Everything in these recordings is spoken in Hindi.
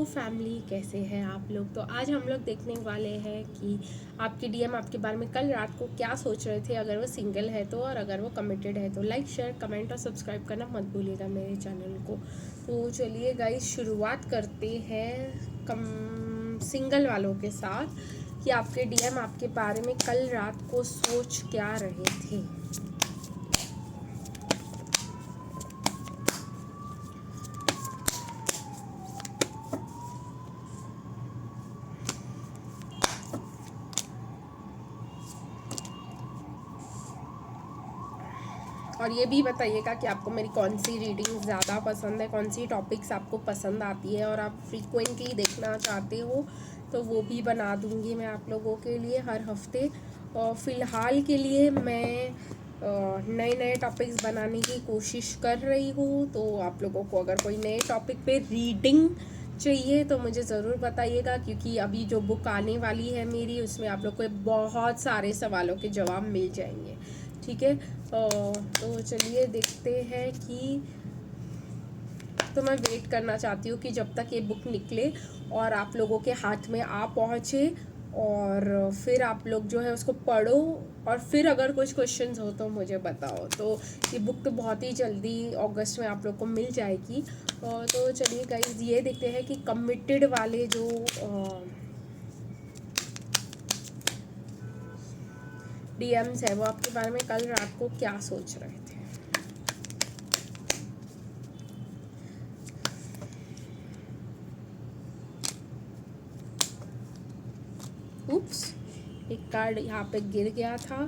फैमिली, कैसे हैं आप लोग। तो आज हम लोग देखने वाले हैं कि आपके डीएम आपके बारे में कल रात को क्या सोच रहे थे, अगर वो सिंगल है तो, और अगर वो कमिटेड है तो। लाइक, शेयर, कमेंट और सब्सक्राइब करना मत भूलिएगा मेरे चैनल को। तो चलिए गाइस, शुरुआत करते हैं सिंगल वालों के साथ कि आपके डीएम आपके बारे में कल रात को सोच क्या रहे थे। और ये भी बताइएगा कि आपको मेरी कौन सी रीडिंग ज़्यादा पसंद है, कौन सी टॉपिक्स आपको पसंद आती है और आप फ्रीक्वेंटली देखना चाहते हो तो वो भी बना दूंगी मैं आप लोगों के लिए हर हफ्ते। और फ़िलहाल के लिए मैं नए नए टॉपिक्स बनाने की कोशिश कर रही हूँ। तो आप लोगों को अगर कोई नए टॉपिक पे रीडिंग चाहिए तो मुझे ज़रूर बताइएगा, क्योंकि अभी जो बुक आने वाली है मेरी, उसमें आप लोग को बहुत सारे सवालों के जवाब मिल जाएंगे। ठीक है, तो चलिए देखते हैं कि, तो मैं वेट करना चाहती हूँ कि जब तक ये बुक निकले और आप लोगों के हाथ में आ पहुँचे, और फिर आप लोग जो है उसको पढ़ो, और फिर अगर कुछ क्वेश्चंस हो तो मुझे बताओ। तो ये बुक तो बहुत ही जल्दी अगस्त में आप लोग को मिल जाएगी। तो चलिए गाइस, ये देखते हैं कि कमिटेड वाले जो डीएम्स है वो आपके बारे में कल रात को क्या सोच रहे थे। उप्स, एक कार्ड यहाँ पे गिर गया था।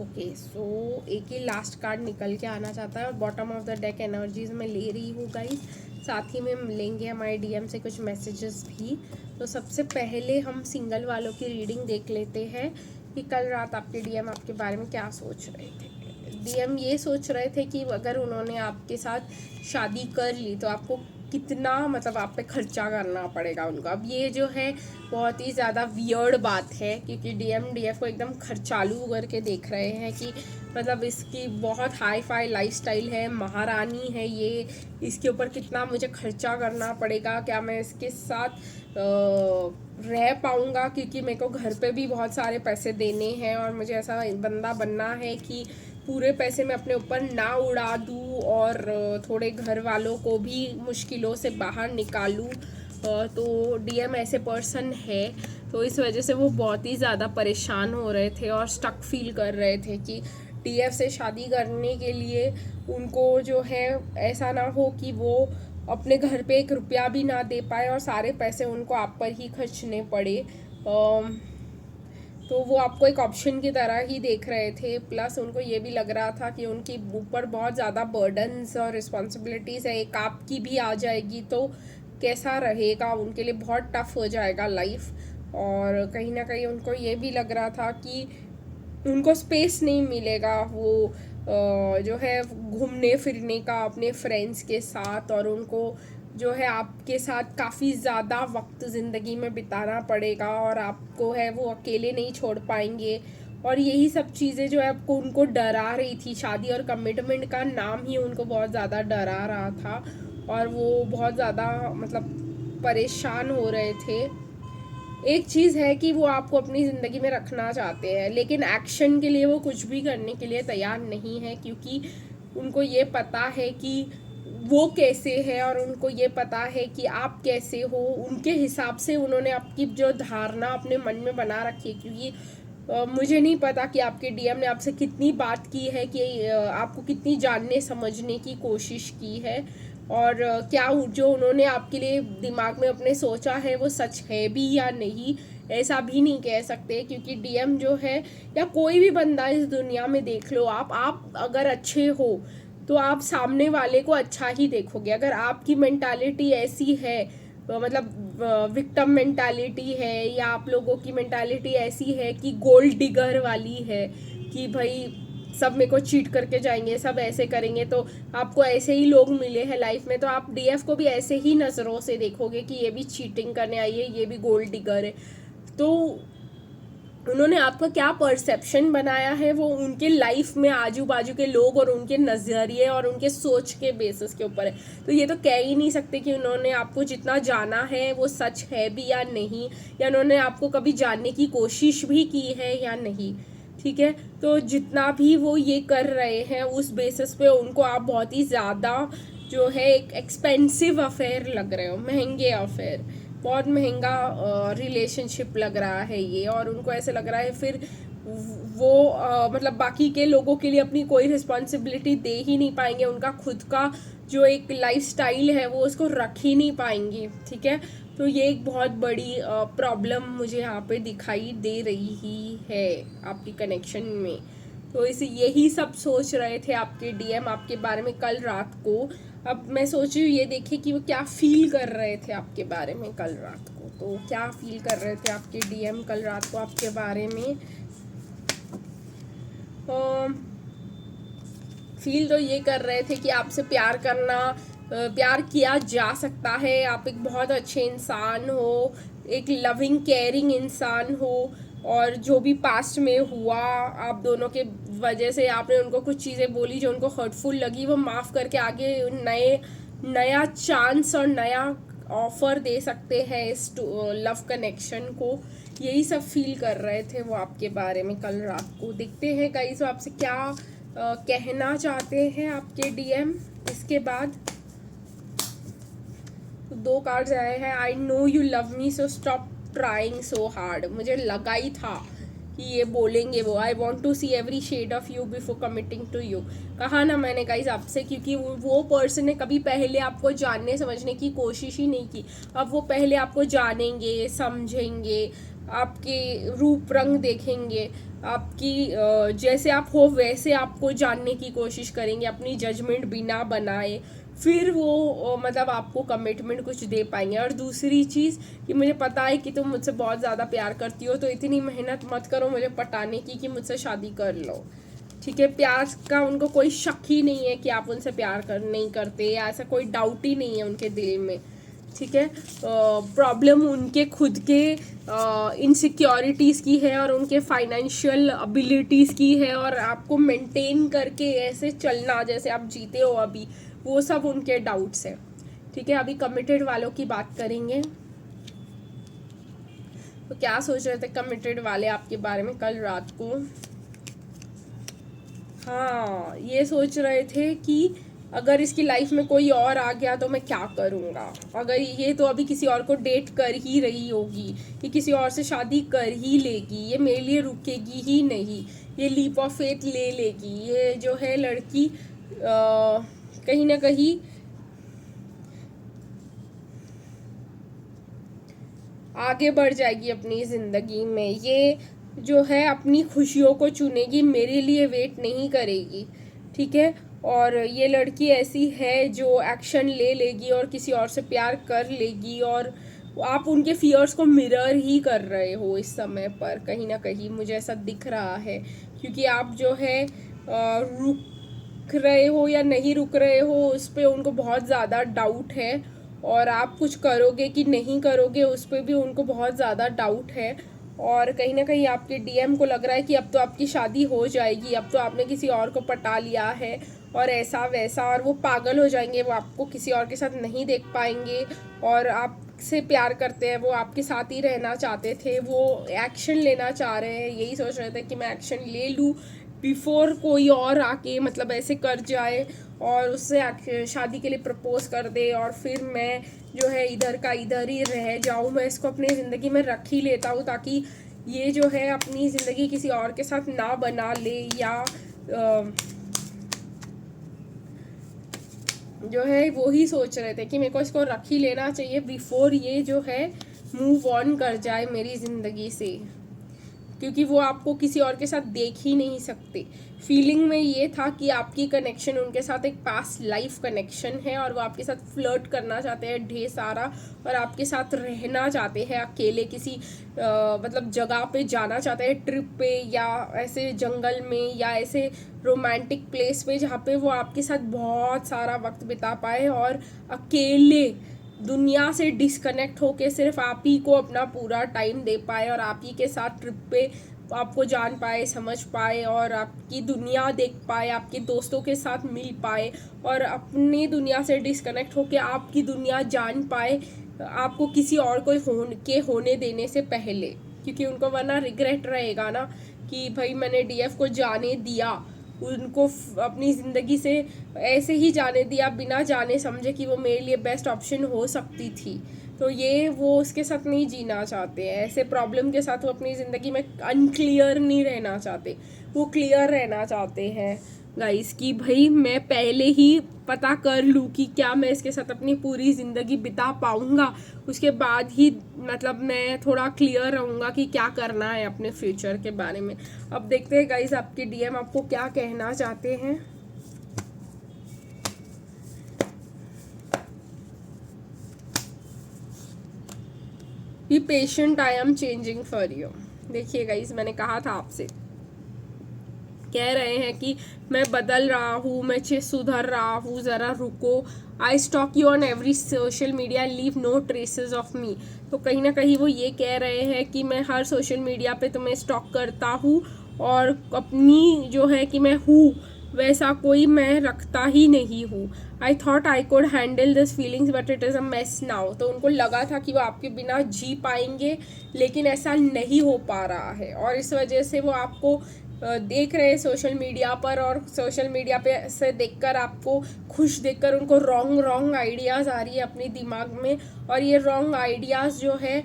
ओके, सो एक ही लास्ट कार्ड निकल के आना चाहता है, और bottom of the deck energies में ले रही हूँ गाइस। साथ ही में लेंगे हमारे डीएम से कुछ मैसेजेस भी। तो सबसे पहले हम सिंगल वालों की रीडिंग देख लेते हैं कि कल रात आपके डीएम आपके बारे में क्या सोच रहे थे। डीएम ये सोच रहे थे कि अगर उन्होंने आपके साथ शादी कर ली तो आपको कितना, मतलब आप पे खर्चा करना पड़ेगा उनको। अब ये जो है बहुत ही ज़्यादा वियर्ड बात है, क्योंकि डीएम डीएफ को एकदम खर्चालू करके देख रहे हैं कि मतलब इसकी बहुत हाई फाई लाइफस्टाइल है, महारानी है ये, इसके ऊपर कितना मुझे खर्चा करना पड़ेगा, क्या मैं इसके साथ रह पाऊँगा, क्योंकि मेरे को घर पे भी बहुत सारे पैसे देने हैं और मुझे ऐसा बंदा बनना है कि पूरे पैसे मैं अपने ऊपर ना उड़ा दूँ और थोड़े घर वालों को भी मुश्किलों से बाहर निकालूँ। तो डीएम ऐसे पर्सन है, तो इस वजह से वो बहुत ही ज़्यादा परेशान हो रहे थे और स्टक फील कर रहे थे कि डीएफ से शादी करने के लिए उनको जो है ऐसा ना हो कि वो अपने घर पे एक रुपया भी ना दे पाए और सारे पैसे उनको आप पर ही खर्चने पड़े। तो वो आपको एक ऑप्शन की तरह ही देख रहे थे। प्लस उनको ये भी लग रहा था कि उनकी ऊपर बहुत ज़्यादा बर्डन्स और रिस्पॉन्सिबिलिटीज़ है, एक आपकी भी आ जाएगी तो कैसा रहेगा उनके लिए, बहुत टफ हो जाएगा लाइफ। और कहीं ना कहीं उनको ये भी लग रहा था कि उनको स्पेस नहीं मिलेगा वो जो है घूमने फिरने का अपने फ्रेंड्स के साथ, और उनको जो है आपके साथ काफ़ी ज़्यादा वक्त ज़िंदगी में बिताना पड़ेगा, और आपको है वो अकेले नहीं छोड़ पाएंगे। और यही सब चीज़ें जो है आपको उनको डरा रही थी, शादी और कमिटमेंट का नाम ही उनको बहुत ज़्यादा डरा रहा था, और वो बहुत ज़्यादा मतलब परेशान हो रहे थे। एक चीज़ है कि वो आपको अपनी ज़िंदगी में रखना चाहते हैं, लेकिन एक्शन के लिए वो कुछ भी करने के लिए तैयार नहीं है, क्योंकि उनको ये पता है कि वो कैसे है और उनको ये पता है कि आप कैसे हो। उनके हिसाब से उन्होंने आपकी जो धारणा अपने मन में बना रखी है, क्योंकि मुझे नहीं पता कि आपके डीएम ने आपसे कितनी बात की है, कि आपको कितनी जानने समझने की कोशिश की है, और क्या जो उन्होंने आपके लिए दिमाग में अपने सोचा है वो सच है भी या नहीं, ऐसा भी नहीं कह सकते। क्योंकि डीएम जो है, या कोई भी बंदा इस दुनिया में देख लो, आप अगर अच्छे हो तो आप सामने वाले को अच्छा ही देखोगे। अगर आपकी मेंटालिटी ऐसी है, मतलब विक्टिम मेंटालिटी है, या आप लोगों की मेंटालिटी ऐसी है कि गोल्ड डिगर वाली है कि भाई सब मेरे को चीट करके जाएंगे, सब ऐसे करेंगे, तो आपको ऐसे ही लोग मिले हैं लाइफ में, तो आप डीएफ को भी ऐसे ही नज़रों से देखोगे कि ये भी चीटिंग करने आई है, ये भी गोल्ड डिगर है। तो उन्होंने आपका क्या परसेप्शन बनाया है वो उनके लाइफ में आजू बाजू के लोग और उनके नज़रिए और उनके सोच के बेसिस के ऊपर है। तो ये तो कह ही नहीं सकते कि उन्होंने आपको जितना जाना है वो सच है भी या नहीं, या उन्होंने आपको कभी जानने की कोशिश भी की है या नहीं। ठीक है, तो जितना भी वो ये कर रहे हैं उस बेसिस पे उनको आप बहुत ही ज़्यादा जो है एक एक्सपेंसिव अफेयर लग रहे हो, महंगे अफेयर, बहुत महंगा रिलेशनशिप लग रहा है ये। और उनको ऐसे लग रहा है फिर वो मतलब बाकी के लोगों के लिए अपनी कोई रिस्पॉन्सिबिलिटी दे ही नहीं पाएंगे, उनका खुद का जो एक लाइफस्टाइल है वो उसको रख ही नहीं पाएंगे। ठीक है, तो ये एक बहुत बड़ी प्रॉब्लम मुझे यहाँ पे दिखाई दे रही ही है आपकी कनेक्शन में। तो इसे यही सब सोच रहे थे आपके डीएम आपके बारे में कल रात को। अब मैं सोच रही हूँ ये देखिए कि वो क्या फील कर रहे थे आपके बारे में कल रात को। तो क्या फील कर रहे थे आपके डीएम कल रात को आपके बारे में। फील तो ये कर रहे थे कि आपसे प्यार करना, प्यार किया जा सकता है, आप एक बहुत अच्छे इंसान हो, एक लविंग केयरिंग इंसान हो, और जो भी पास्ट में हुआ आप दोनों के वजह से आपने उनको कुछ चीज़ें बोली जो उनको हर्टफुल लगी, वो माफ़ करके आगे नया चांस और नया ऑफर दे सकते हैं इस लव कनेक्शन को। यही सब फील कर रहे थे वो आपके बारे में कल रात को। देखते हैं गाइस वो आपसे क्या कहना चाहते हैं आपके डीएम। इसके बाद तो 2 कार्ड्स आए हैं। I know you love me so stop trying so hard. मुझे लगा ही था कि ये बोलेंगे वो। I want to see every shade of you before committing to you. कहा ना मैंने गाइस आपसे, क्योंकि वो पर्सन ने कभी पहले आपको जानने समझने की कोशिश ही नहीं की। अब वो पहले आपको जानेंगे, समझेंगे, आपके रूप रंग देखेंगे, आपकी जैसे आप हो वैसे आपको जानने की कोशिश करेंगे, अपनी जजमेंट बिना बनाए, फिर वो मतलब आपको कमिटमेंट कुछ दे पाएंगे। और दूसरी चीज़ कि मुझे पता है कि तुम मुझसे बहुत ज़्यादा प्यार करती हो, तो इतनी मेहनत मत करो मुझे पटाने की कि मुझसे शादी कर लो। ठीक है, प्यार का उनको कोई शक ही नहीं है कि आप उनसे प्यार नहीं करते, या ऐसा कोई डाउट ही नहीं है उनके दिल में। ठीक है, प्रॉब्लम उनके खुद के इनसिक्योरिटीज़ की है और उनके फाइनेंशियल एबिलिटीज़ की है, और आपको मेंटेन करके ऐसे चलना जैसे आप जीते हो अभी, वो सब उनके डाउट्स हैं। ठीक है, अभी कमिटेड वालों की बात करेंगे। तो क्या सोच रहे थे कमिटेड वाले आपके बारे में कल रात को। हाँ, ये सोच रहे थे कि अगर इसकी लाइफ में कोई और आ गया तो मैं क्या करूँगा। अगर ये तो अभी किसी और को डेट कर ही रही होगी, ये किसी और से शादी कर ही लेगी, ये मेरे लिए रुकेगी ही नहीं, ये लीप ऑफ फेथ ले लेगी, ये जो है लड़की कहीं ना कहीं आगे बढ़ जाएगी अपनी ज़िंदगी में, ये जो है अपनी खुशियों को चुनेगी, मेरे लिए वेट नहीं करेगी। ठीक है, और ये लड़की ऐसी है जो एक्शन ले लेगी और किसी और से प्यार कर लेगी, और आप उनके फियर्स को मिरर ही कर रहे हो इस समय पर, कहीं ना कहीं मुझे ऐसा दिख रहा है। क्योंकि आप जो है रुक रहे हो या नहीं रुक रहे हो उस पर उनको बहुत ज़्यादा डाउट है, और आप कुछ करोगे कि नहीं करोगे उस पर भी उनको बहुत ज़्यादा डाउट है। और कहीं ना कहीं आपके डीएम को लग रहा है कि अब तो आपकी शादी हो जाएगी, अब तो आपने किसी और को पटा लिया है, और ऐसा वैसा, और वो पागल हो जाएंगे, वो आपको किसी और के साथ नहीं देख पाएंगे, और आपसे प्यार करते हैं, वो आपके साथ ही रहना चाहते थे, वो एक्शन लेना चाह रहे हैं, यही सोच रहे थे कि मैं एक्शन ले लूँ बिफोर कोई और आके मतलब ऐसे कर जाए और उससे शादी के लिए प्रपोज कर दे, और फिर मैं जो है इधर का इधर ही रह जाऊँ, मैं इसको अपनी ज़िंदगी में रख ही लेता हूँ ताकि ये जो है अपनी ज़िंदगी किसी और के साथ ना बना ले, या जो है वो ही सोच रहे थे कि मेरे को इसको रख ही लेना चाहिए बिफोर ये जो है मूव ऑन कर जाए मेरी ज़िंदगी से, क्योंकि वो आपको किसी और के साथ देख ही नहीं सकते। फीलिंग में ये था कि आपकी कनेक्शन उनके साथ एक पास्ट लाइफ कनेक्शन है, और वो आपके साथ फ्लर्ट करना चाहते हैं ढेर सारा, और आपके साथ रहना चाहते हैं अकेले किसी मतलब जगह पे जाना चाहते हैं, ट्रिप पे, या ऐसे जंगल में, या ऐसे रोमांटिक प्लेस पे जहाँ पे वो आपके साथ बहुत सारा वक्त बिता पाए, और अकेले दुनिया से डिस्कनेक्ट होके सिर्फ आप ही को अपना पूरा टाइम दे पाए, और आप ही के साथ ट्रिप पे आपको जान पाए, समझ पाए और आपकी दुनिया देख पाए, आपके दोस्तों के साथ मिल पाए और अपनी दुनिया से डिस्कनेक्ट होकर आपकी दुनिया जान पाए, आपको किसी और को होने देने से पहले। क्योंकि उनको वरना रिग्रेट रहेगा ना कि भाई मैंने डीएफ को जाने दिया, उनको अपनी ज़िंदगी से ऐसे ही जाने दिया बिना जाने समझे कि वो मेरे लिए बेस्ट ऑप्शन हो सकती थी। तो ये वो उसके साथ नहीं जीना चाहते हैं, ऐसे प्रॉब्लम के साथ वो अपनी ज़िंदगी में अनक्लियर नहीं रहना चाहते, वो क्लियर रहना चाहते हैं गाइस कि भाई मैं पहले ही पता कर लूँ कि क्या मैं इसके साथ अपनी पूरी ज़िंदगी बिता पाऊँगा, उसके बाद ही मतलब मैं थोड़ा क्लियर रहूँगा कि क्या करना है अपने फ्यूचर के बारे में। अब देखते हैं गाइस आपके डीएम आपको क्या कहना चाहते हैं। Be patient, I am changing for you. देखिए गाइस मैंने कहा था आपसे, कह रहे हैं कि मैं बदल रहा हूँ, मैं सुधर रहा हूँ, ज़रा रुको। I stalk you on every social media, leave no traces of me. तो कहीं ना कहीं वो ये कह रहे हैं कि मैं हर सोशल मीडिया पे तुम्हें स्टॉक करता हूँ और अपनी जो है कि मैं हूँ वैसा कोई मैं रखता ही नहीं हूँ। I thought I could handle this feelings but it is a mess now. तो उनको लगा था कि वो आपके बिना जी पाएंगे, लेकिन ऐसा नहीं हो पा रहा है और इस वजह से वो आपको देख रहे हैं सोशल मीडिया पर, और सोशल मीडिया पे से देखकर आपको खुश देखकर उनको रॉन्ग आइडियाज़ आ रही है अपने दिमाग में, और ये रॉन्ग आइडियाज़ जो है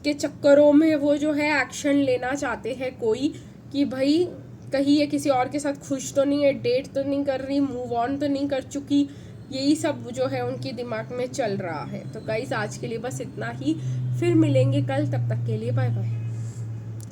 के चक्करों में वो जो है एक्शन लेना चाहते हैं कोई, कि भाई कहीं ये किसी और के साथ खुश तो नहीं है, डेट तो नहीं कर रही, मूव ऑन तो नहीं कर चुकी, यही सब जो है उनके दिमाग में चल रहा है। तो गाइस आज के लिए बस इतना ही, फिर मिलेंगे कल, तब तक के लिए बाय बाय।